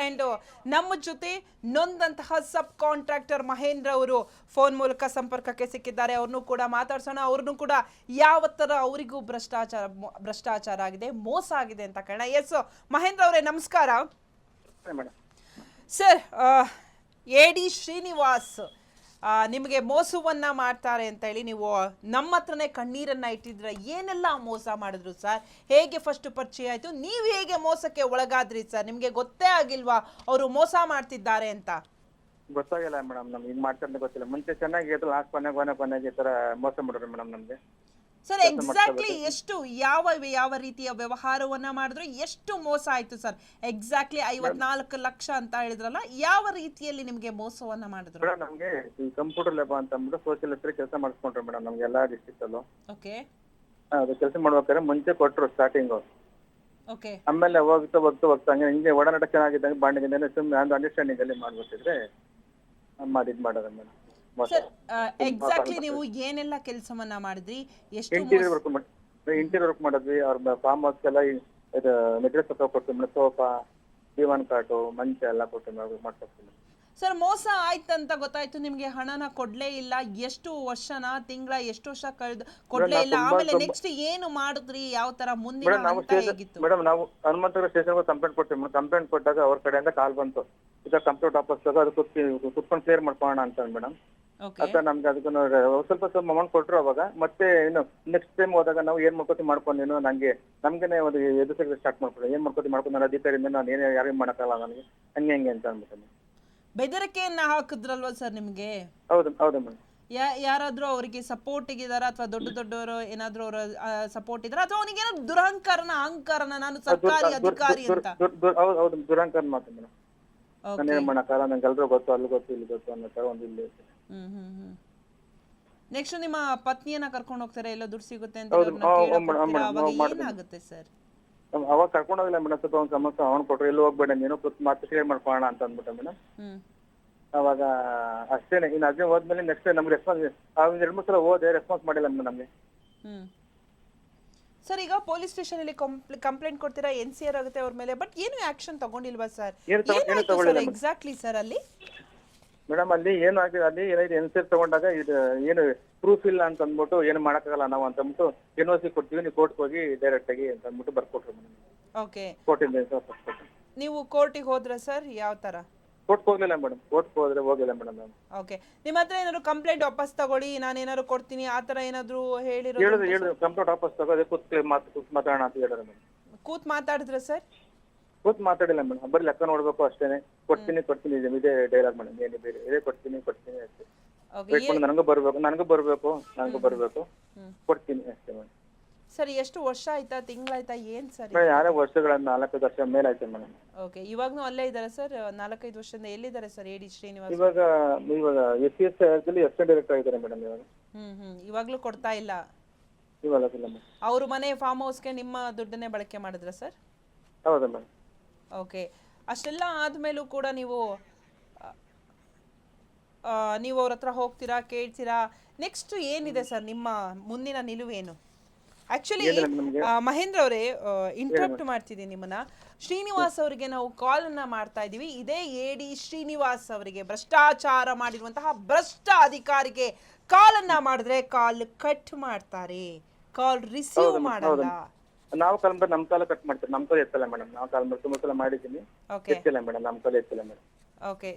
And ನಮ್ಮ ಜೊತೆ ನೊಂದಂತಹ ಸಬ್ contractor Mahendra ಅವರು ಫೋನ್ ಮೂಲಕ ಸಂಪರ್ಕಕ್ಕೆ ಸಿಕ್ಕಿದ್ದಾರೆ. ಅವ್ರನ್ನೂ ಕೂಡ ಮಾತಾಡ್ಸೋಣ. ಅವ್ರನ್ನೂ ಕೂಡ ಯಾವ ತರ ಅವರಿಗೂ ಭ್ರಷ್ಟಾಚಾರ ಆಗಿದೆ, ಮೋಸ ಆಗಿದೆ ಅಂತ ಕಾರಣ. ಎಸ್ ಮಹೇಂದ್ರ ಅವರೇ, ನಮಸ್ಕಾರ ಸರ್. ಎಡಿ ಶ್ರೀನಿವಾಸ್ ನಿಮಗೆ ಮೋಸವನ್ನ ಮಾಡ್ತಾರೆ ಅಂತ ಹೇಳಿ ನೀವು ನಮ್ಮ ಹತ್ರನೇ ಕಣ್ಣೀರನ್ನ ಇಟ್ಟಿದ್ರ. ಏನೆಲ್ಲ ಮೋಸ ಮಾಡಿದ್ರು ಸರ್? ಹೇಗೆ ಫಸ್ಟ್ ಪರಿಚಯ ಆಯ್ತು? ನೀವು ಹೇಗೆ ಮೋಸಕ್ಕೆ ಒಳಗಾದ್ರಿ ಸರ್? ನಿಮ್ಗೆ ಗೊತ್ತೇ ಆಗಿಲ್ವಾ ಅವರು ಮೋಸ ಮಾಡ್ತಿದ್ದಾರೆ ಅಂತ? ಗೊತ್ತಾಗಿಲ್ಲ ಮೇಡಮ್, ನಮ್ಗೆ ಹಿಂಗ್ ಮಾಡ್ತಾರೆ ಗೊತ್ತಿಲ್ಲ. ಮುಂಚೆ ಚೆನ್ನಾಗಿ ಲಾಸ್ಟ್ ಕೊನೆಗೆ ಈ ತರ ಮೋಸ ಮಾಡಿದ್ರು ಮೇಡಮ್ ನಮ್ಗೆ. ಸರ್ ಎಕ್ಸಾಕ್ಟ್ಲಿ ಎಷ್ಟು ಯಾವ ರೀತಿಯ ವ್ಯವಹಾರವನ್ನ ಮಾಡಿದ್ರು, ಎಷ್ಟು ಮೋಸ ಆಯ್ತು ಸರ್? ಎಕ್ಸಾಕ್ಟ್ಲಿ 54 ಲಕ್ಷ ಅಂತ ಹೇಳಿದ್ರಲ್ಲ, ಯಾವ ರೀತಿಯಲ್ಲಿ ನಿಮ್ಗೆ ಮೋಸವನ್ನ ಮಾಡಿದ್ರು? ಮೇಡಮ್ ನಮ್ಗೆ ಈ ಕಂಪ್ಯೂಟರ್ ಲ್ಯಾಬ್ ಅಂತ ಅಂದ್ಬಿಟ್ಟು ಸೋಷಿಯಲ್ ಹತ್ರ ಕೆಲಸ ಮಾಡಿಸ್ಕೊಂಡ್ರು ಮೇಡಮ್ ನಮ್ಗೆ ಎಲ್ಲಾ ಡಿಸ್ಟ್ರಿಕ್ಟ್ ಅಲ್ಲೂ. ಓಕೆ. ಅದು ಕೆಲಸ ಮಾಡ್ಬೇಕಾದ್ರೆ ಮುಂಚೆ ಕೊಟ್ರು ಸ್ಟಾರ್ಟಿಂಗ್. ಓಕೆ. ಆಮೇಲೆ ಹೋಗ್ತಾ ಹಂಗೆ ಹಿಂಗೆ ಒಡನಾಟ ಚೆನ್ನಾಗಿದ್ದಂಗೆ ಬಾಂಡಿಗೆ ಸುಮ್ಮನೆ ಒಂದು ಅಂಡರ್ಸ್ಟ್ಯಾಂಡಿಂಗ್ ಅಲ್ಲಿ ಮಾಡ್ಬೇಕಿದ್ರೆ ಇದ್ ಮಾಡೋದು ಮೇಡಮ್. ಸರ್ ಎಕ್ಸಾಕ್ಟ್ಲಿ ನೀವು ಏನೆಲ್ಲ ಕೆಲಸವನ್ನ ಮಾಡಿದ್ರಿ? ಎಷ್ಟು ಇಂಟೀರಿಯರ್ ವರ್ಕ್ ಮಾಡಿದ್ವಿ. ಅವ್ರ ಫಾರ್ಮ್ ಹೌಸ್ ಎಲ್ಲ ಇದು ಮೆಟೀರಿಯಲ್ಸ್ ಕೊಡ್ತೀವಿ ಮೇಡಮ್. ಸೋಫಾ, ದಿವಾನ್ ಕಾಟು, ಮಂಚ ಎಲ್ಲ ಕೊಟ್ಟು ಮಾಡ್ಕೊಡ್ತೀವಿ. ಸರ್ ಮೋಸ ಆಯ್ತಂತ ಗೊತ್ತಾಯ್ತು, ನಿಮ್ಗೆ ಹಣನ ಕೊಡ್ಲೇ ಇಲ್ಲ. ಎಷ್ಟು ವರ್ಷನ, ತಿಂಗಳ, ಎಷ್ಟು ವರ್ಷ ಕಳೆದು ಕೊಡ್ಲೇ ಇಲ್ಲ. ಆಮೇಲೆ ನೆಕ್ಸ್ಟ್ ಏನು ಮಾಡಿದ್ರಿ? ಯಾವ ತರ ಮುಂದಿನ ಹಂತ ಹೇಗಿತ್ತು? ಮೇಡಮ್ ನಾವು ಹನುಮಂತಪುರ ಸ್ಟೇಷನ್ ಕಂಪ್ಲೇಂಟ್ ಕೊಡ್ತೀವಿ. ಕಂಪ್ಲೇಂಟ್ ಕೊಟ್ಟಾಗ ಅವ್ರ ಕಡೆಯಿಂದ ಕಾಲ್ ಬಂತು, ಈಗ ಕಂಪ್ಯೂಟರ್ ಆಫೀಸ್ ಅದು ಕುತ್ಕೊಂಡು ಕ್ಲಿಯರ್ ಮಾಡ್ಕೋಣ ಅಂತ ಮೇಡಮ್. ಅದ ನಮ್ಗೆ ಅದಕ್ಕೆ ಸ್ವಲ್ಪ ಅಮೌಂಟ್ ಕೊಟ್ರು. ಅವಾಗ ಮತ್ತೆ ಇನ್ನು ನೆಕ್ಸ್ಟ್ ಟೈಮ್ ಹೋದಾಗ ನಾವು ಏನ್ ಮಾಡ್ಕೊಂಡು ನಮ್ಗೆ ಒಂದು ಎದುರು ಸ್ಟಾರ್ಟ್ ಮಾಡ್ಕೊಂಡು ಏನ್ ಮಾಡ್ಕೊಂಡು ನಾನು ಅಧಿಕಾರಿಯಿಂದ ನಾನು ಏನೇ ಯಾರಿಗೂ ಮಾಡಕ್ಕಲ್ಲ ನನಗೆ ಹಂಗೆ ಅಂತ ಅಂದ್ಬಿಟ್ಟು ಬೆದರಿಕೆಯನ್ನ ಹಾಕಿದ್ರಲ್ವಾ ಸರ್ ನಿಮ್ಗೆ? ಹೌದು ಮೇಡಮ್. ಯಾರಾದ್ರೂ ಅವರಿಗೆ ಸಪೋರ್ಟ್ ಇದಾರ ಅಥವಾ ದೊಡ್ಡವರು ಏನಾದ್ರು ಅವರ ಸಪೋರ್ಟ್ ಇದಾರ ಅಥವಾ ಅವನಿಗೆ ಏನೋ ಅಹಂಕಾರನ ನಾನು ಸರ್ಕಾರಿ ಅಧಿಕಾರಿ ಅಂತ? ಹೌದು ದುರಂಕಾರ ಮಾತು ಮೇಡಮ್. ನಾನು ಏನ್ ಮಾಡಕ್ಕಲ್ಲ, ನಂಗೆ ಎಲ್ರೂ ಗೊತ್ತು, ಅಲ್ಲಿ ಗೊತ್ತು, ಇಲ್ಲಿ ಗೊತ್ತು ಅನ್ನೋ ತರ ಒಂದು ಇಲ್ಲಿ. ನೆಕ್ಸ್ಟ್ ನಿಮ್ಮ ಪತ್ನಿಯನ್ನ ಕರ್ಕೊಂಡು ಹೋಗ್ತಾರೆ, ಎಲ್ಲೋ ದುಡ್ಡು ಸಿಗುತ್ತೆ ಅಂತ ಏನಾಗುತ್ತೆ ಸರ್? ಅವಾಗ ಕರ್ಕೊಂಡು ಹೋಗಿಲ್ಲ ಮೇಡಮ್. ಸ್ವಲ್ಪ ಒಂದು ಸಮಸ್ಯೆ ಅವ್ನು ಕೊಟ್ರು, ಎಲ್ಲೂ ಹೋಗ್ಬೇಡ ನೀನು ಮತ್ತೆ ಕ್ಲಿಯರ್ ಮಾಡ್ಕೋಣ ಅಂತ ಅಂದ್ಬಿಟ್ಟ ಮೇಡಮ್. ಅವಾಗ ಅಷ್ಟೇನೆ. ಇನ್ನು ಅದೇ ಹೋದ್ಮೇಲೆ ನೆಕ್ಸ್ಟ್ ನಮ್ಗೆ ರೆಸ್ಪಾನ್ಸ್ 2-3 ಸಲ ಹೋದೆ, ರೆಸ್ಪಾನ್ಸ್ ಮಾಡಿಲ್ಲ ನಮ್ಗೆ. ಸರ್ ಈಗ ಪೊಲೀಸ್ ಸ್ಟೇಷನ್ ಅಲ್ಲಿ ಕಂಪ್ಲೇಂಟ್ ಕೊಡ್ತೀರಾ, NCR ಆಗುತ್ತೆ ಅವ್ರ ಮೇಲೆ, ಬಟ್ ಏನು ಆಕ್ಷನ್ ತಗೊಂಡಿಲ್ವಾ ಸರ್? ಎಕ್ಸಾಕ್ಟ್ಲಿ ಸರ್ ಅಲ್ಲಿ ಮೇಡಮ್ ಅಲ್ಲಿ ಏನು ಆಗಿದೆ, ಅಲ್ಲಿ ಏನಾಯ್ತು NCR ತಗೊಂಡಾಗ ಇದು ಏನು ಪ್ರೂಫ್ ಇಲ್ಲ ಅಂತ ಅಂದ್ಬಿಟ್ಟು ಏನು ಮಾಡಕ್ಕಾಗಲ್ಲ ನಾವು ಅಂತ ಅಂದ್ಬಿಟ್ಟು NOC ಕೊಡ್ತೀವಿ, ನೀವು ಕೋರ್ಟ್ಗೆ ಹೋಗಿ ಡೈರೆಕ್ಟ್ ಆಗಿ ಅಂತ ಅಂದ್ಬಿಟ್ಟು ಬರ್ಕೊಟ್ರು ಮೇಡಮ್. ಓಕೆ. ಕೋರ್ಟಿಂದ ನೀವು ಕೋರ್ಟಿಗೆ ಹೋದ್ರ ಸರ್? ಯಾವ ತರ? ಕೋರ್ಟ್ಗೆ ಹೋಗ್ಲಿಲ್ಲ ಮೇಡಮ್. ಕೋರ್ಟ್ಗೆ ಹೋಗಿಲ್ಲ ಮೇಡಮ್ ನಾನು. ಓಕೆ. ನಿಮ್ಮ ಹತ್ರ ಏನಾದ್ರು ಕಂಪ್ಲೇಂಟ್ ವಾಪಸ್ ತಗೊಳ್ಳಿ, ನಾನು ಏನಾದ್ರು ಕೊಡ್ತೀನಿ ಆ ತರ ಏನಾದ್ರು ಹೇಳಿದ್ರು? ಕಂಪ್ಲೇಂಟ್ ವಾಪಸ್ ತಗೋದೆ, ಕೂತ್ ಮಾತಾಡೋಣ ಅಂತ ಹೇಳಿದ್ರು ಮೇಡಮ್. ಕೂತ್ ಮಾತಾಡಿದ್ರ ಸರ್? ಕೂತ್ ಮಾತಾಡಿಲ್ಲ ಮೇಡಮ್. ಬರೀ ಲೆಕ್ಕ ನೋಡ್ಬೇಕು ಅಷ್ಟೇನೆ. ಕೊಡ್ತೀನಿ ಇದೇ ಡೈಲಾಗ್ ಮೇಡಮ್. ಏನು ಬೇರೆ ಇದೇ ಕೊಡ್ತೀನಿ ಅಷ್ಟೇ. ನನಗೂ ಬರ್ಬೇಕು ಕೊಡ್ತೀನಿ ಅಷ್ಟೇ ಮೇಡಮ್. ಸರ್ ಎಷ್ಟು ವರ್ಷ ಆಯ್ತಾ, ತಿಂಗಳಾಯ್ತಾ, ಏನ್ ಸರ್? ಯಾರೇ ವರ್ಷಗಳ 4-5 ವರ್ಷ ಮೇಲೆ ಆಯ್ತು ಮೇಡಮ್. ಓಕೆ. ಇವಾಗ್ನೂ ಅಲ್ಲೇ ಇದಾರೆ ಸರ್? 4-5 ವರ್ಷದಿಂದ ಎಲ್ಲಿದ್ದಾರೆ ಸರ್ ಎಡಿ ಶ್ರೀನಿವಾಸ್? ಇವಾಗ SCS ಅಸಿಸ್ಟೆಂಟ್ ಡೈರೆಕ್ಟರ್ ಆಗಿದ್ದಾರೆ ಮೇಡಮ್ ಇವಾಗ. ಇವಾಗ್ಲೂ ಕೊಡ್ತಾ ಇಲ್ಲ? ಇವಾಗ ಇಲ್ಲ ಮೇಡಮ್. ಅವ್ರ ಮನೆ ಫಾರ್ಮ್ ಹೌಸ್ಗೆ ನಿಮ್ಮ ದುಡ್ಡನ್ನೇ ಬಳಕೆ ಮಾಡಿದ್ರ ಸರ್? ಹೌದಾ ಮೇಡಮ್. ಓಕೆ. ಅಷ್ಟೆಲ್ಲ ಆದ್ಮೇಲೂ ಕೂಡ ನೀವು ಅವ್ರ ಹತ್ರ ಹೋಗ್ತೀರಾ, ಕೇಳ್ತೀರಾ? ನೆಕ್ಸ್ಟ್ ಏನಿದೆ ಸರ್ ನಿಮ್ಮ ಮುಂದಿನ ನಿಲುವೇನು? ಆಕ್ಚುಲಿ ಮಹೇಂದ್ರ ಅವರೇ, ಇಂಟರಪ್ಟ್ ಮಾಡ್ತಿದ್ದೀನಿ ನಿಮ್ಮನ್ನ. ಶ್ರೀನಿವಾಸ್ ಅವರಿಗೆ ನಾವು ಕಾಲ್ ಅನ್ನ ಮಾಡ್ತಾ ಇದೀವಿ. ಇದೇ ಎಡಿ ಶ್ರೀನಿವಾಸ್ ಅವರಿಗೆ, ಭ್ರಷ್ಟಾಚಾರ ಮಾಡಿರುವಂತಹ ಭ್ರಷ್ಟ ಅಧಿಕಾರಿಗೆ ಕಾಲ್ ಅನ್ನ ಮಾಡಿದ್ರೆ ಕಾಲ್ ಕಟ್ ಮಾಡ್ತಾರೆ, ಕಾಲ್ ರಿಸೀವ್ ಮಾಡಲ್ಲ. ನಾವು ನಮ್ ಕಾಲ ಕಟ್ ಮಾಡ್ತೀವಿ, ನಮ್ ಕಾಲ ಎತ್ತಲ್ಲ ಮೇಡಮ್. ನಾವು ಕಾಲ್ ತುಂಬಾ ಸಲ ಮಾಡಿದ್ದೀನಿ, ಎತ್ತಿಲ್ಲ ಮೇಡಮ್. ನಮ್ ಕಾಲ ಎತ್ತಿಲ್ಲ ಮೇಡಮ್. ಓಕೆ.